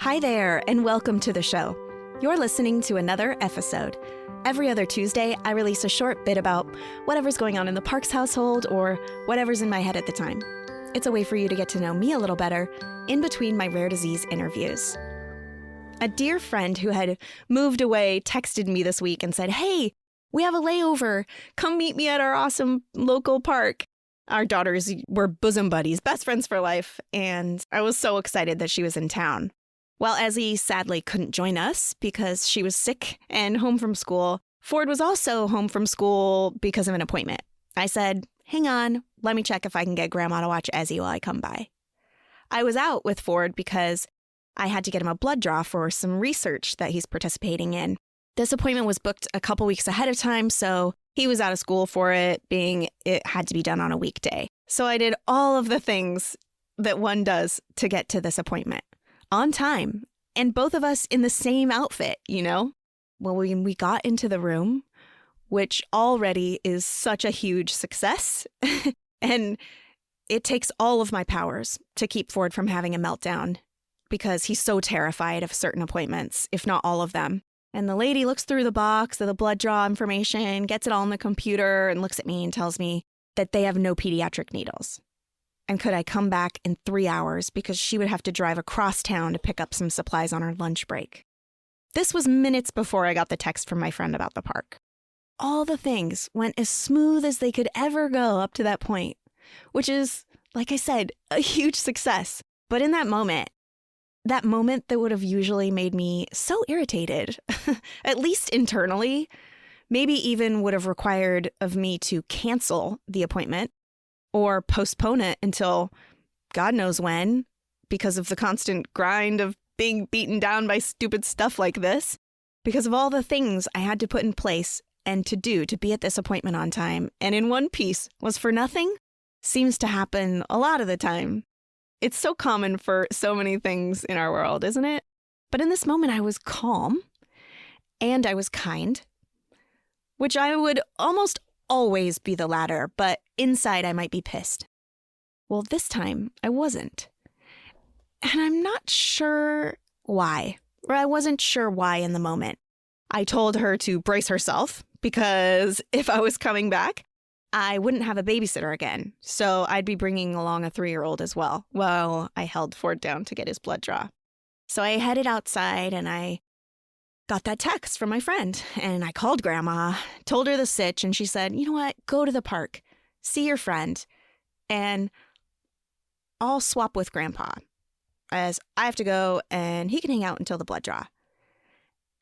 Hi there, and welcome to the show. You're listening to another Effisode. Every other Tuesday, I release a short bit about whatever's going on in the Parks household or whatever's in my head at the time. It's a way for you to get to know me a little better in between my rare disease interviews. A dear friend who had moved away texted me this week and said, "Hey, we have a layover. Come meet me at our awesome local park." Our daughters were bosom buddies, best friends for life, and I was so excited that she was in town. While Ezzy sadly couldn't join us because she was sick and home from school, Ford was also home from school because of an appointment. I said, "Hang on, let me check if I can get Grandma to watch Ezzy while I come by." I was out with Ford because I had to get him a blood draw for some research that he's participating in. This appointment was booked a couple weeks ahead of time, so he was out of school for it, being it had to be done on a weekday. So I did all of the things that one does to get to this appointment. On time, and both of us in the same outfit, you know? Well, when we got into the room, which already is such a huge success, and it takes all of my powers to keep Ford from having a meltdown because he's so terrified of certain appointments, if not all of them. And the lady looks through the box of the blood draw information, gets it all on the computer, and looks at me and tells me that they have no pediatric needles. And could I come back in 3 hours because she would have to drive across town to pick up some supplies on her lunch break. This was minutes before I got the text from my friend about the park. All the things went as smooth as they could ever go up to that point, which is, like I said, a huge success. But in that moment that would have usually made me so irritated, at least internally, maybe even would have required of me to cancel the appointment or postpone it until God knows when, because of the constant grind of being beaten down by stupid stuff like this, because of all the things I had to put in place and to do to be at this appointment on time and in one piece was for nothing, seems to happen a lot of the time. It's so common for so many things in our world, isn't it? But in this moment, I was calm and I was kind, which I would almost always be the latter, but inside I might be pissed. Well, this time I wasn't. And I'm not sure why, or I wasn't sure why in the moment. I told her to brace herself because if I was coming back, I wouldn't have a babysitter again. So I'd be bringing along a 3-year-old as well while I held Ford down to get his blood draw. So I headed outside and I got that text from my friend, and I called Grandma, told her the sitch, and she said, "You know what, go to the park, see your friend, and I'll swap with Grandpa, as I have to go, and he can hang out until the blood draw."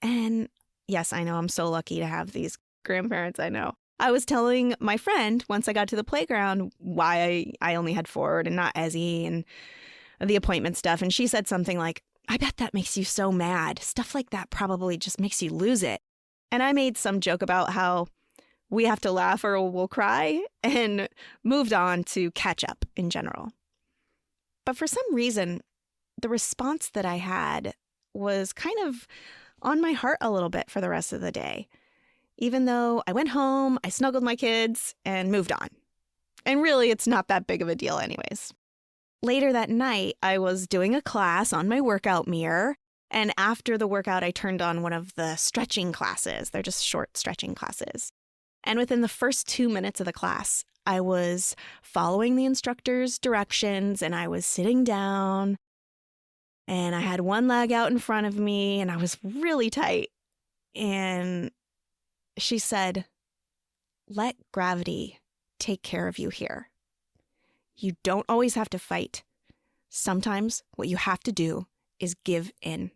And yes, I know, I'm so lucky to have these grandparents, I know. I was telling my friend, once I got to the playground, why I only had Ford and not Ezzy and the appointment stuff, and she said something like, "I bet that makes you so mad. Stuff like that probably just makes you lose it." And I made some joke about how we have to laugh or we'll cry and moved on to catch up in general. But for some reason, the response that I had was kind of on my heart a little bit for the rest of the day. Even though I went home, I snuggled my kids and moved on. And really, it's not that big of a deal anyways. Later that night, I was doing a class on my workout mirror, and after the workout, I turned on one of the stretching classes. They're just short stretching classes. And within the first 2 minutes of the class, I was following the instructor's directions, and I was sitting down, and I had one leg out in front of me, and I was really tight. And she said, "Let gravity take care of you here. You don't always have to fight. Sometimes what you have to do is give in."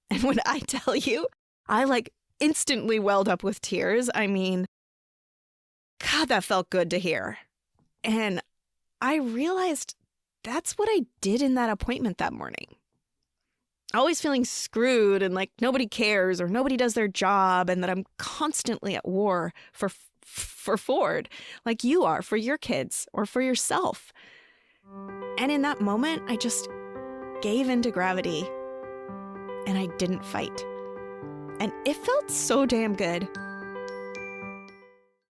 And when I tell you, I instantly welled up with tears. I mean, God, that felt good to hear. And I realized that's what I did in that appointment that morning. Always feeling screwed and like nobody cares or nobody does their job, and that I'm constantly at war for Ford, like you are for your kids or for yourself. And in that moment, I just gave into gravity and I didn't fight. And it felt so damn good.